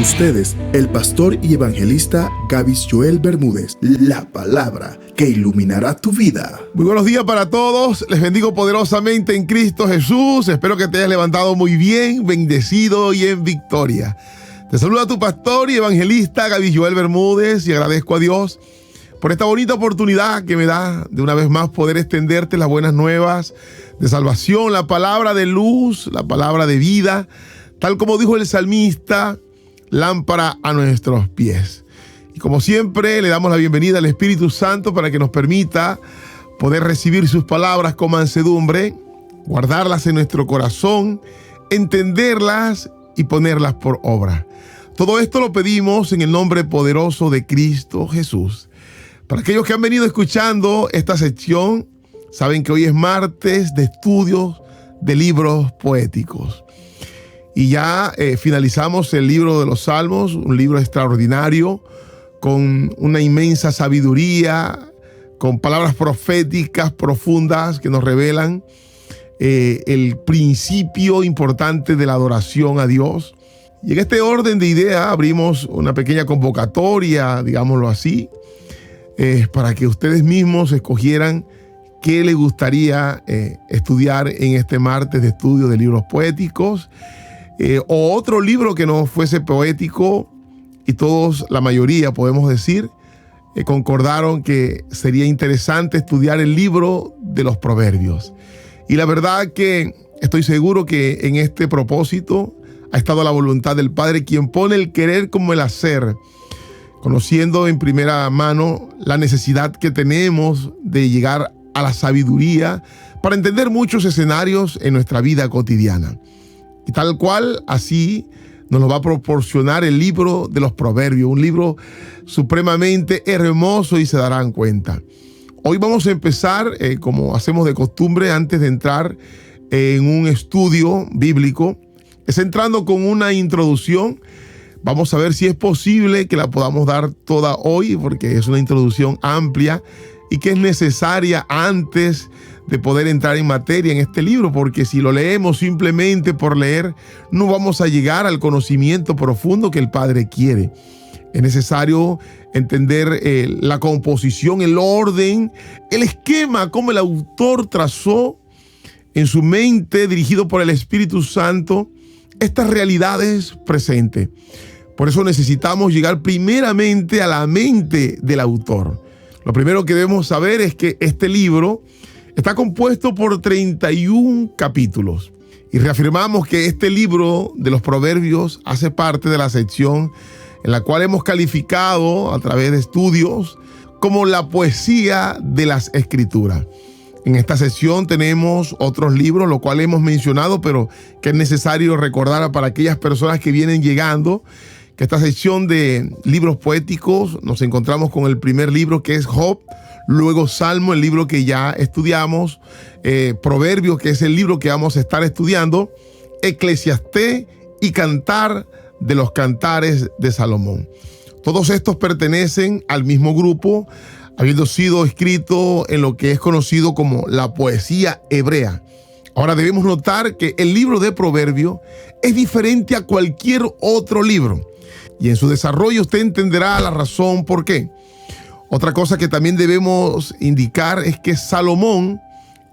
ustedes, el pastor y evangelista Gavis Joel Bermúdez, la palabra que iluminará tu vida. Muy buenos días para todos, les bendigo poderosamente en Cristo Jesús. Espero que te hayas levantado muy bien, bendecido y en victoria. Te saluda tu pastor y evangelista Gavis Joel Bermúdez y agradezco a Dios por esta bonita oportunidad que me da de una vez más poder extenderte las buenas nuevas de salvación, la palabra de luz, la palabra de vida, tal como dijo el salmista, lámpara a nuestros pies. Y como siempre, le damos la bienvenida al Espíritu Santo para que nos permita poder recibir sus palabras con mansedumbre, guardarlas en nuestro corazón, entenderlas y ponerlas por obra. Todo esto lo pedimos en el nombre poderoso de Cristo Jesús. Para aquellos que han venido escuchando esta sección, saben que hoy es martes de estudios de libros poéticos. Y ya finalizamos el libro de los Salmos, un libro extraordinario, con una inmensa sabiduría, con palabras proféticas profundas que nos revelan el principio importante de la adoración a Dios. Y en este orden de ideas abrimos una pequeña convocatoria, digámoslo así, para que ustedes mismos escogieran qué les gustaría estudiar en este martes de estudio de libros poéticos. O otro libro que no fuese poético, y todos, la mayoría podemos decir, concordaron que sería interesante estudiar el libro de los Proverbios. Y la verdad que estoy seguro que en este propósito ha estado la voluntad del Padre, quien pone el querer como el hacer, conociendo en primera mano la necesidad que tenemos de llegar a la sabiduría para entender muchos escenarios en nuestra vida cotidiana. Y tal cual, así nos lo va a proporcionar el libro de los Proverbios, un libro supremamente hermoso, y se darán cuenta. Hoy vamos a empezar, como hacemos de costumbre, antes de entrar en un estudio bíblico, es entrando con una introducción. Vamos a ver si es posible que la podamos dar toda hoy, porque es una introducción amplia y que es necesaria antes de poder entrar en materia en este libro, porque si lo leemos simplemente por leer, no vamos a llegar al conocimiento profundo que el Padre quiere. Es necesario entender la composición, el orden, el esquema, cómo el autor trazó en su mente, dirigido por el Espíritu Santo, estas realidades presentes. Por eso necesitamos llegar primeramente a la mente del autor. Lo primero que debemos saber es que este libro está compuesto por 31 capítulos. Y reafirmamos que este libro de los Proverbios hace parte de la sección en la cual hemos calificado a través de estudios como la poesía de las Escrituras. En esta sección tenemos otros libros, los cuales hemos mencionado, pero que es necesario recordar para aquellas personas que vienen llegando, que esta sección de libros poéticos nos encontramos con el primer libro, que es Job, luego Salmo, el libro que ya estudiamos, Proverbios, que es el libro que vamos a estar estudiando, Eclesiastés y Cantar de los Cantares de Salomón. Todos estos pertenecen al mismo grupo, habiendo sido escrito en lo que es conocido como la poesía hebrea. Ahora debemos notar que el libro de Proverbios es diferente a cualquier otro libro, y en su desarrollo usted entenderá la razón por qué. Otra cosa que también debemos indicar es que Salomón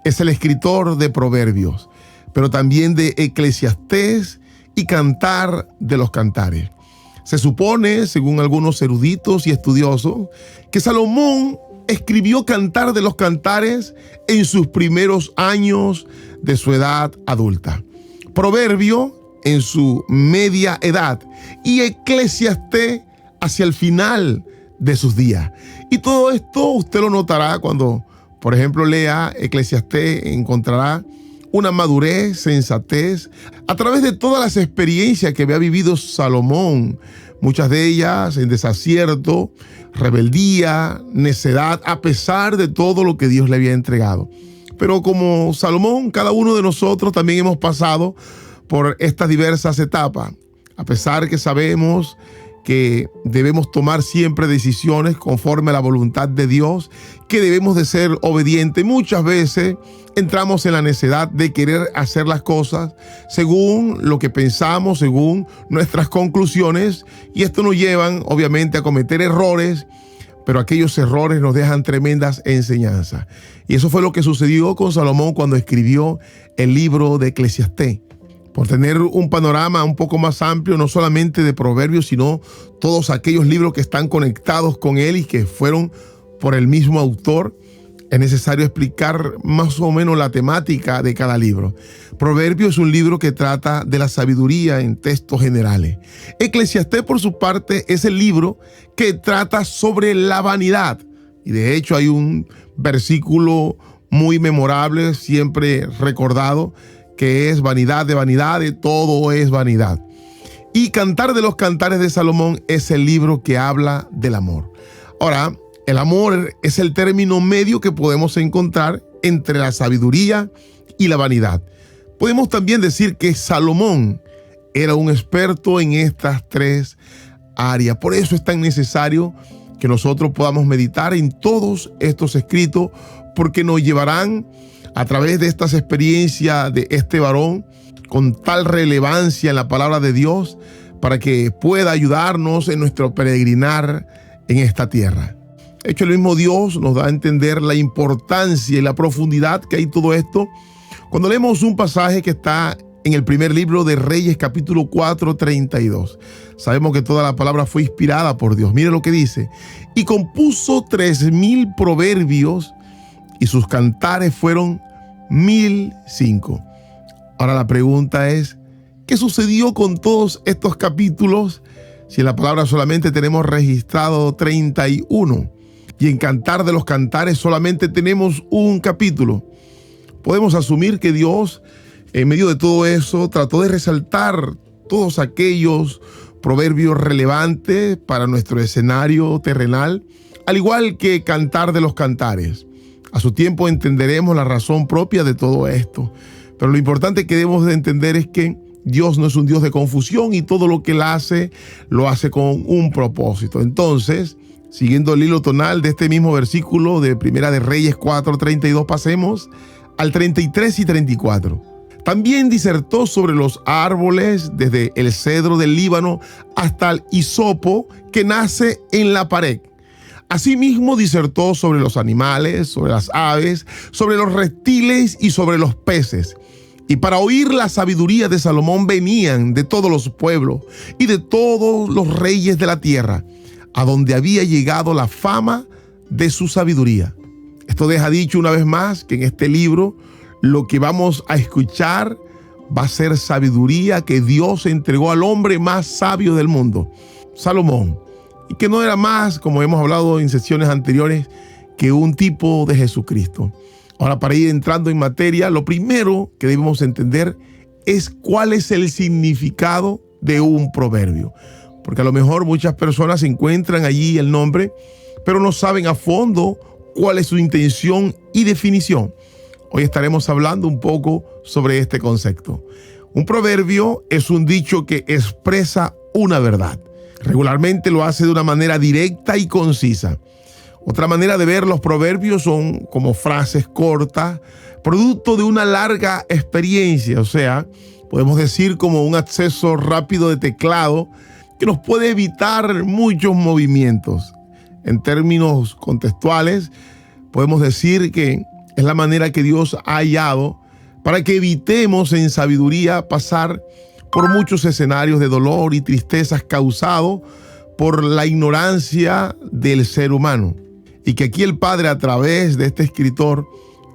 es el escritor de Proverbios, pero también de Eclesiastés y Cantar de los Cantares. Se supone, según algunos eruditos y estudiosos, que Salomón escribió Cantar de los Cantares en sus primeros años de su edad adulta, Proverbio en su media edad y Eclesiastés hacia el final de sus días. Y todo esto usted lo notará cuando, por ejemplo, lea Eclesiastés, encontrará una madurez, sensatez, a través de todas las experiencias que había vivido Salomón, muchas de ellas en desacierto, rebeldía, necedad, a pesar de todo lo que Dios le había entregado. Pero como Salomón, cada uno de nosotros también hemos pasado por estas diversas etapas, a pesar que sabemos que debemos tomar siempre decisiones conforme a la voluntad de Dios, que debemos de ser obedientes. Muchas veces entramos en la necedad de querer hacer las cosas según lo que pensamos, según nuestras conclusiones, y esto nos lleva obviamente a cometer errores, pero aquellos errores nos dejan tremendas enseñanzas. Y eso fue lo que sucedió con Salomón cuando escribió el libro de Eclesiastés. Por tener un panorama un poco más amplio, no solamente de Proverbios, sino todos aquellos libros que están conectados con él y que fueron por el mismo autor, es necesario explicar más o menos la temática de cada libro. Proverbios es un libro que trata de la sabiduría en textos generales. Eclesiastés, por su parte, es el libro que trata sobre la vanidad. Y de hecho hay un versículo muy memorable, siempre recordado, que es vanidad de todo es vanidad. Y Cantar de los Cantares de Salomón es el libro que habla del amor. Ahora, el amor es el término medio que podemos encontrar entre la sabiduría y la vanidad. Podemos también decir que Salomón era un experto en estas tres áreas. Por eso es tan necesario que nosotros podamos meditar en todos estos escritos, porque nos llevarán a través de estas experiencias de este varón con tal relevancia en la palabra de Dios, para que pueda ayudarnos en nuestro peregrinar en esta tierra. De hecho, el mismo Dios nos da a entender la importancia y la profundidad que hay en todo esto cuando leemos un pasaje que está en el primer libro de Reyes, capítulo 4, 32. Sabemos que toda la palabra fue inspirada por Dios. Mire lo que dice: y compuso 3,000 proverbios, y sus cantares fueron 1,005. Ahora la pregunta es, ¿qué sucedió con todos estos capítulos si en la palabra solamente tenemos registrado 31? Y en Cantar de los Cantares solamente tenemos un capítulo. Podemos asumir que Dios, en medio de todo eso, trató de resaltar todos aquellos proverbios relevantes para nuestro escenario terrenal, al igual que Cantar de los Cantares. A su tiempo entenderemos la razón propia de todo esto, pero lo importante que debemos de entender es que Dios no es un Dios de confusión y todo lo que Él hace, lo hace con un propósito. Entonces, siguiendo el hilo tonal de este mismo versículo de Primera de Reyes 4:32, pasemos al 33 y 34. También disertó sobre los árboles, desde el cedro del Líbano hasta el hisopo que nace en la pared. Asimismo disertó sobre los animales, sobre las aves, sobre los reptiles y sobre los peces. Y para oír la sabiduría de Salomón venían de todos los pueblos y de todos los reyes de la tierra, a donde había llegado la fama de su sabiduría. Esto deja dicho una vez más que en este libro lo que vamos a escuchar va a ser sabiduría que Dios entregó al hombre más sabio del mundo, Salomón. Y que no era más, como hemos hablado en sesiones anteriores, que un tipo de Jesucristo. Ahora, para ir entrando en materia, lo primero que debemos entender es cuál es el significado de un proverbio. Porque a lo mejor muchas personas encuentran allí el nombre, pero no saben a fondo cuál es su intención y definición. Hoy estaremos hablando un poco sobre este concepto. Un proverbio es un dicho que expresa una verdad. Regularmente lo hace de una manera directa y concisa. Otra manera de ver los proverbios son como frases cortas, producto de una larga experiencia. O sea, podemos decir como un acceso rápido de teclado que nos puede evitar muchos movimientos. En términos contextuales, podemos decir que es la manera que Dios ha hallado para que evitemos en sabiduría pasar por muchos escenarios de dolor y tristezas causados por la ignorancia del ser humano. Y que aquí el Padre, a través de este escritor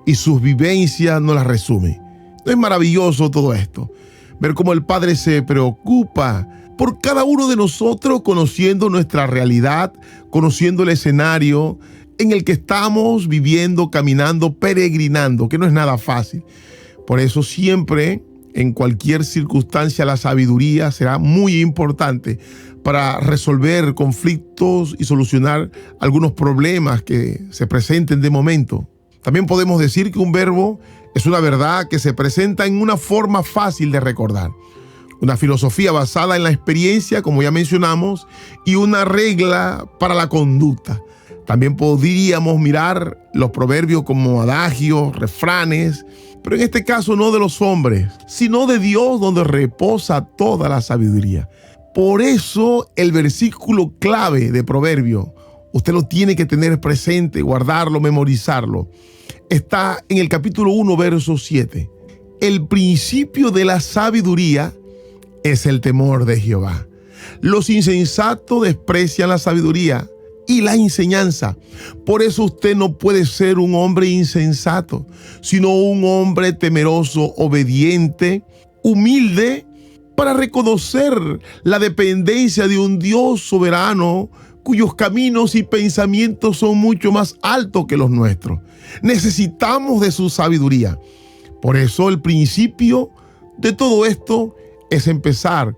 y sus vivencias, nos las resume. ¿No es maravilloso todo esto? Ver cómo el Padre se preocupa por cada uno de nosotros, conociendo nuestra realidad, conociendo el escenario en el que estamos viviendo, caminando, peregrinando, que no es nada fácil. Por eso siempre, en cualquier circunstancia, la sabiduría será muy importante para resolver conflictos y solucionar algunos problemas que se presenten de momento. También podemos decir que un verbo es una verdad que se presenta en una forma fácil de recordar. una filosofía basada en la experiencia, como ya mencionamos, y una regla para la conducta. También podríamos mirar los proverbios como adagios, refranes, pero en este caso no de los hombres, sino de Dios, donde reposa toda la sabiduría. Por eso el versículo clave de Proverbio, usted lo tiene que tener presente, guardarlo, memorizarlo. Está en el capítulo 1, verso 7. El principio de la sabiduría es el temor de Jehová. Los insensatos desprecian la sabiduría y la enseñanza. Por eso usted no puede ser un hombre insensato, sino un hombre temeroso, obediente, humilde, para reconocer la dependencia de un Dios soberano cuyos caminos y pensamientos son mucho más altos que los nuestros. Necesitamos de su sabiduría. Por eso el principio de todo esto es empezar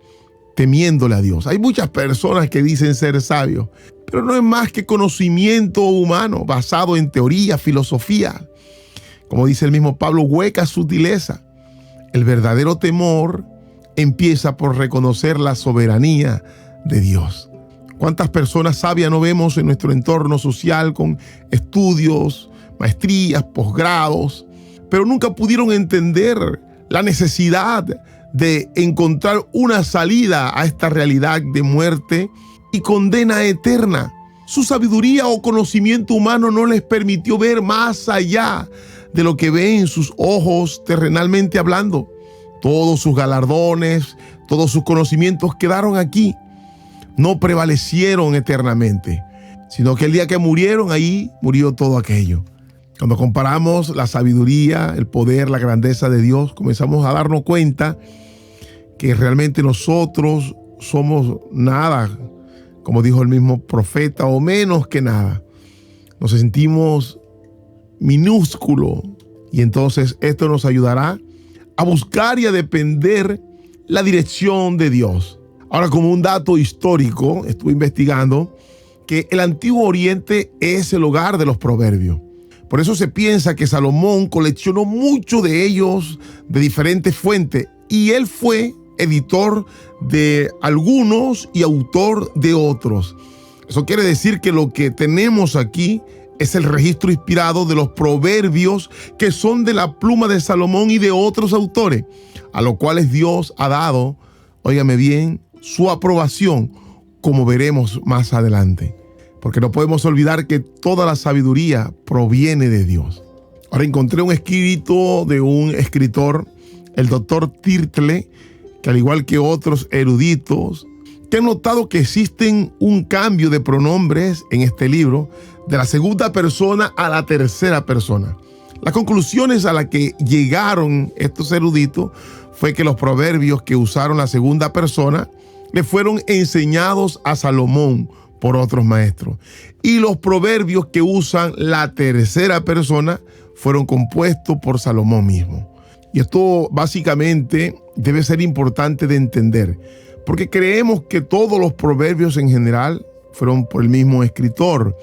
temiéndole a Dios. Hay muchas personas que dicen ser sabios, pero no es más que conocimiento humano basado en teoría, filosofía. Como dice el mismo Pablo, hueca sutileza. El verdadero temor empieza por reconocer la soberanía de Dios. ¿Cuántas personas sabias no vemos en nuestro entorno social con estudios, maestrías, posgrados, pero nunca pudieron entender la necesidad de encontrar una salida a esta realidad de muerte y condena eterna? Su sabiduría o conocimiento humano no les permitió ver más allá de lo que ven sus ojos terrenalmente hablando. Todos sus galardones, todos sus conocimientos quedaron aquí. No prevalecieron eternamente, sino que el día que murieron, ahí murió todo aquello. Cuando comparamos la sabiduría, el poder, la grandeza de Dios, comenzamos a darnos cuenta que realmente nosotros somos nada, como dijo el mismo profeta, o menos que nada. Nos sentimos minúsculos y entonces esto nos ayudará a buscar y a depender la dirección de Dios. Ahora, como un dato histórico, estuve investigando que el Antiguo Oriente es el hogar de los proverbios. Por eso se piensa que Salomón coleccionó muchos de ellos de diferentes fuentes y él fue editor de algunos y autor de otros. Eso quiere decir que lo que tenemos aquí es el registro inspirado de los proverbios que son de la pluma de Salomón y de otros autores, a los cuales Dios ha dado, óigame bien, su aprobación, como veremos más adelante. Porque no podemos olvidar que toda la sabiduría proviene de Dios. Ahora encontré un escrito de un escritor, el doctor Tirtle, que al igual que otros eruditos, que han notado que existen un cambio de pronombres en este libro de la segunda persona a la tercera persona. Las conclusiones a las que llegaron estos eruditos fue que los proverbios que usaron la segunda persona le fueron enseñados a Salomón por otros maestros. Y los proverbios que usan la tercera persona fueron compuestos por Salomón mismo. Y esto básicamente debe ser importante de entender, porque creemos que todos los proverbios en general fueron por el mismo escritor.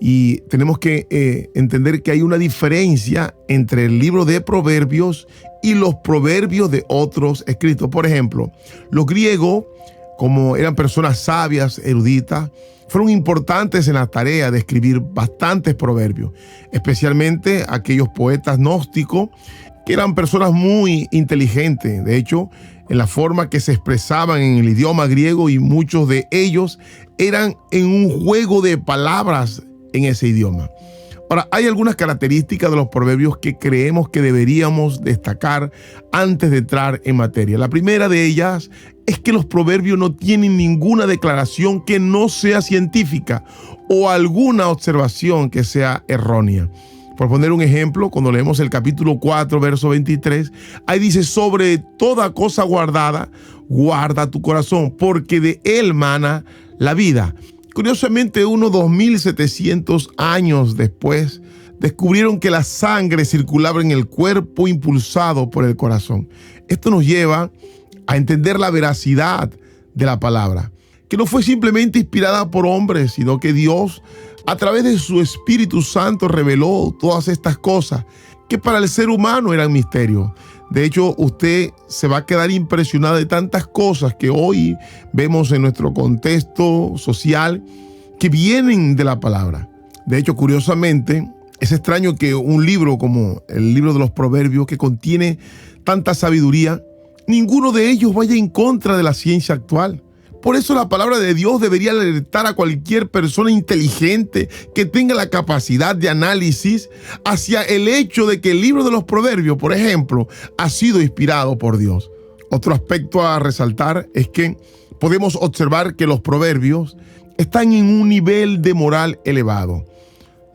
Y tenemos que entender que hay una diferencia entre el libro de Proverbios y los proverbios de otros escritos. Por ejemplo, los griegos, como eran personas sabias, eruditas, fueron importantes en la tarea de escribir bastantes proverbios, especialmente aquellos poetas gnósticos que eran personas muy inteligentes. De hecho, en la forma que se expresaban en el idioma griego, y muchos de ellos eran en un juego de palabras en ese idioma. Ahora, hay algunas características de los proverbios que creemos que deberíamos destacar antes de entrar en materia. La primera de ellas es que los proverbios no tienen ninguna declaración que no sea científica o alguna observación que sea errónea. Por poner un ejemplo, cuando leemos el capítulo 4, verso 23, ahí dice: sobre toda cosa guardada, guarda tu corazón, porque de él mana la vida. Curiosamente, unos 2700 años después, descubrieron que la sangre circulaba en el cuerpo impulsado por el corazón. Esto nos lleva a entender la veracidad de la palabra, que no fue simplemente inspirada por hombres, sino que Dios, a través de su Espíritu Santo, reveló todas estas cosas que para el ser humano eran misterios. De hecho, usted se va a quedar impresionado de tantas cosas que hoy vemos en nuestro contexto social que vienen de la palabra. De hecho, curiosamente, es extraño que un libro como el libro de los Proverbios, que contiene tanta sabiduría, ninguno de ellos vaya en contra de la ciencia actual. Por eso la palabra de Dios debería alertar a cualquier persona inteligente que tenga la capacidad de análisis hacia el hecho de que el libro de los Proverbios, por ejemplo, ha sido inspirado por Dios. Otro aspecto a resaltar es que podemos observar que los Proverbios están en un nivel de moral elevado.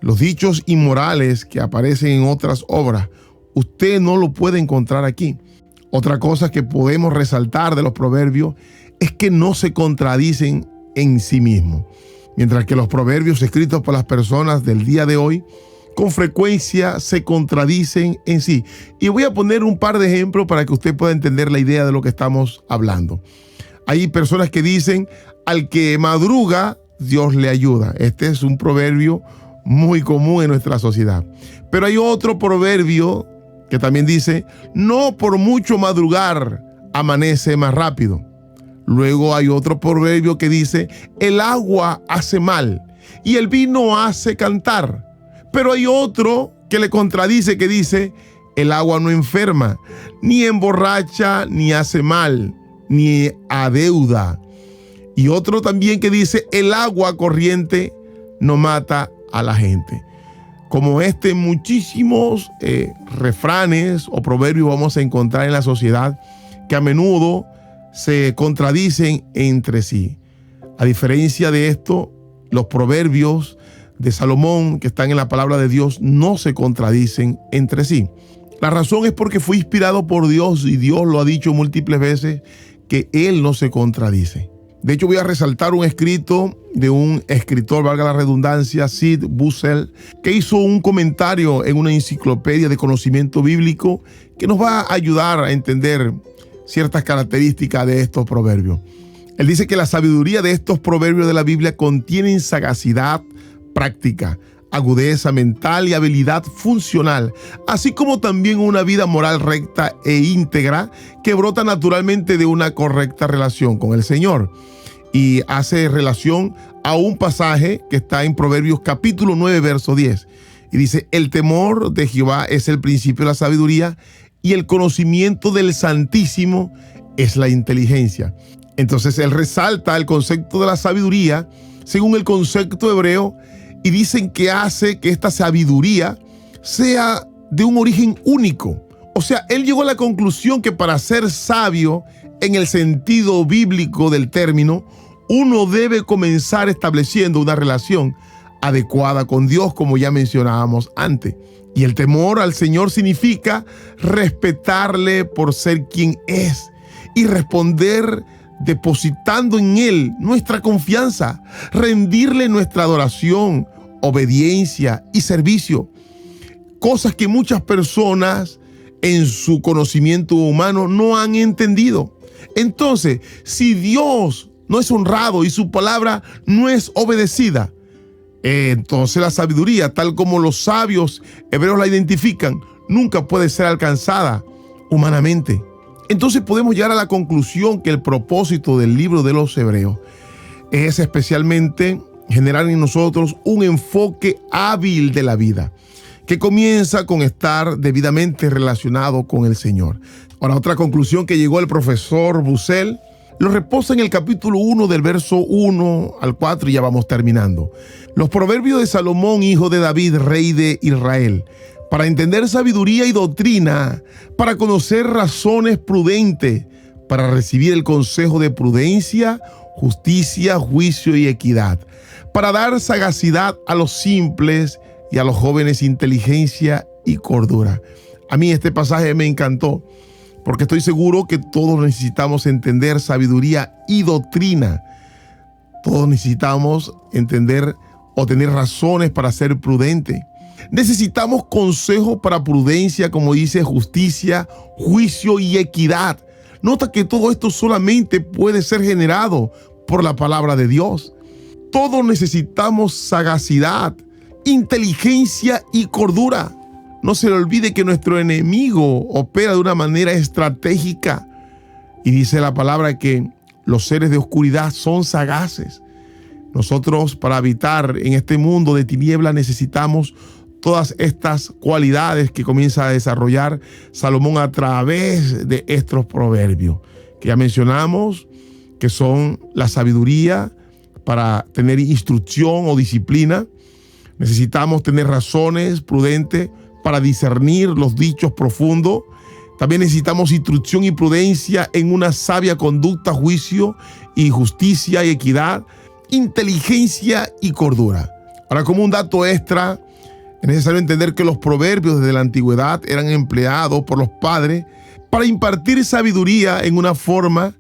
Los dichos inmorales que aparecen en otras obras, usted no lo puede encontrar aquí. Otra cosa que podemos resaltar de los Proverbios es que no se contradicen en sí mismos. Mientras que los proverbios escritos por las personas del día de hoy con frecuencia se contradicen en sí. Y voy a poner un par de ejemplos para que usted pueda entender la idea de lo que estamos hablando. Hay personas que dicen: al que madruga, Dios le ayuda. Este es un proverbio muy común en nuestra sociedad. Pero hay otro proverbio que también dice: no por mucho madrugar amanece más rápido. Luego hay otro proverbio que dice: el agua hace mal y el vino hace cantar. Pero hay otro que le contradice, que dice: el agua no enferma, ni emborracha, ni hace mal, ni adeuda. Y otro también que dice: el agua corriente no mata a la gente. Como muchísimos refranes o proverbios vamos a encontrar en la sociedad que a menudo se contradicen entre sí. A diferencia de esto, los proverbios de Salomón que están en la palabra de Dios no se contradicen entre sí. La razón es porque fue inspirado por Dios y Dios lo ha dicho múltiples veces que Él no se contradice. De hecho, voy a resaltar un escrito de un escritor, valga la redundancia, Sid Bussell, que hizo un comentario en una enciclopedia de conocimiento bíblico que nos va a ayudar a entender ciertas características de estos proverbios. Él dice que la sabiduría de estos proverbios de la Biblia contienen sagacidad práctica, agudeza mental y habilidad funcional, así como también una vida moral recta e íntegra que brota naturalmente de una correcta relación con el Señor. Y hace relación a un pasaje que está en Proverbios capítulo 9, verso 10. Y dice: el temor de Jehová es el principio de la sabiduría, y el conocimiento del Santísimo es la inteligencia. Entonces él resalta el concepto de la sabiduría según el concepto hebreo, y dicen que hace que esta sabiduría sea de un origen único. O sea, él llegó a la conclusión que para ser sabio en el sentido bíblico del término, uno debe comenzar estableciendo una relación adecuada con Dios, como ya mencionábamos antes. Y el temor al Señor significa respetarle por ser quien es y responder depositando en Él nuestra confianza, rendirle nuestra adoración, obediencia y servicio. Cosas que muchas personas en su conocimiento humano no han entendido. Entonces, si Dios no es honrado y su palabra no es obedecida, entonces la sabiduría, tal como los sabios hebreos la identifican, nunca puede ser alcanzada humanamente. Entonces podemos llegar a la conclusión que el propósito del libro de los Hebreos es especialmente generar en nosotros un enfoque hábil de la vida, que comienza con estar debidamente relacionado con el Señor. Ahora, otra conclusión que llegó el profesor Bussell lo reposa en el capítulo 1 del verso 1 al 4 y ya vamos terminando. Los proverbios de Salomón, hijo de David, rey de Israel, para entender sabiduría y doctrina, para conocer razones prudentes, para recibir el consejo de prudencia, justicia, juicio y equidad, para dar sagacidad a los simples y a los jóvenes inteligencia y cordura. A mí este pasaje me encantó, porque estoy seguro que todos necesitamos entender sabiduría y doctrina. Todos necesitamos entender o tener razones para ser prudentes. Necesitamos consejos para prudencia, como dice, justicia, juicio y equidad. Nota que todo esto solamente puede ser generado por la palabra de Dios. Todos necesitamos sagacidad, inteligencia y cordura. no se le olvide que nuestro enemigo opera de una manera estratégica. Y dice la palabra que los seres de oscuridad son sagaces. Nosotros, para habitar en este mundo de tinieblas, necesitamos todas estas cualidades que comienza a desarrollar Salomón a través de estos proverbios que ya mencionamos, que son la sabiduría para tener instrucción o disciplina. Necesitamos tener razones prudentes para discernir los dichos profundos. También necesitamos instrucción y prudencia en una sabia conducta, juicio y justicia y equidad, inteligencia y cordura. Ahora, como un dato extra, es necesario entender que los proverbios desde la antigüedad eran empleados por los padres para impartir sabiduría en una forma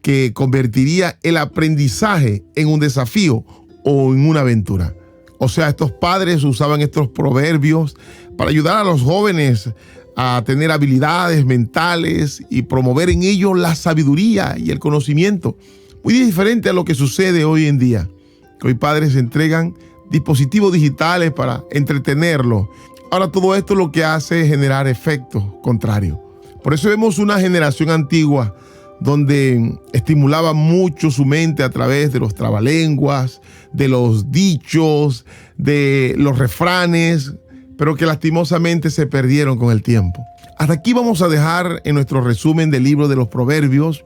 que convertiría el aprendizaje en un desafío o en una aventura. O sea, estos padres usaban estos proverbios para ayudar a los jóvenes a tener habilidades mentales y promover en ellos la sabiduría y el conocimiento. Muy diferente a lo que sucede hoy en día, que hoy padres entregan dispositivos digitales para entretenerlos. Ahora todo esto lo que hace es generar efectos contrarios. Por eso vemos una generación antigua donde estimulaba mucho su mente a través de los trabalenguas, de los dichos, de los refranes, pero que lastimosamente se perdieron con el tiempo. Hasta aquí vamos a dejar en nuestro resumen del libro de los Proverbios.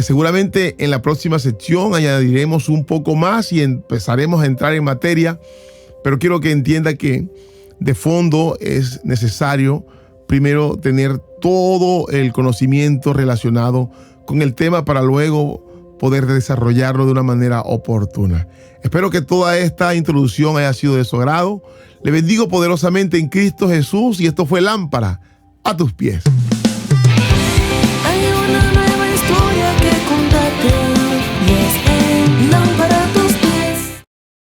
Seguramente en la próxima sección añadiremos un poco más y empezaremos a entrar en materia, pero quiero que entienda que de fondo es necesario primero tener todo el conocimiento relacionado con el tema para luego poder desarrollarlo de una manera oportuna. Espero que toda esta introducción haya sido de su agrado. Le bendigo poderosamente en Cristo Jesús y esto fue Lámpara a tus pies.